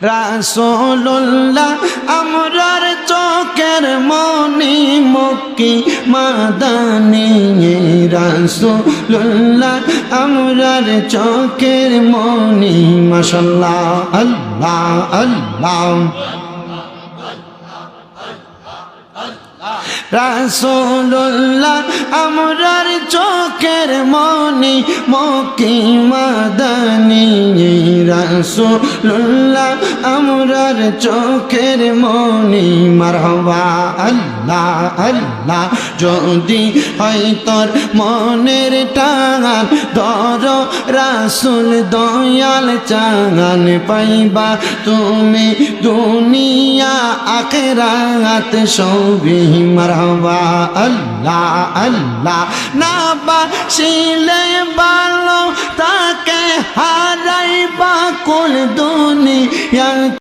রাসূলুল্লাহ আমরার চোখের মনি মক্কি মাদানী রাসূলুল্লাহ আমরার চোখের মনি মাশাআল্লাহ আল্লাহ আল্লাহ রাসূলুল্লাহ আমরার চোখের মনি মক্কি মাদানী রাসূলুল্লাহ আমরার চোখের মনি মারহাবা আল্লাহ আল্লাহ যদি হয় তোর মনের টান ধর রাসূল দয়াল চান পাইবা তুমি দুনিয়া আখিরাত সবই মারহাবা আল্লাহ আল্লাহ না বাসিলে ভালো তাকে হারাইবা কুল দুনিয়া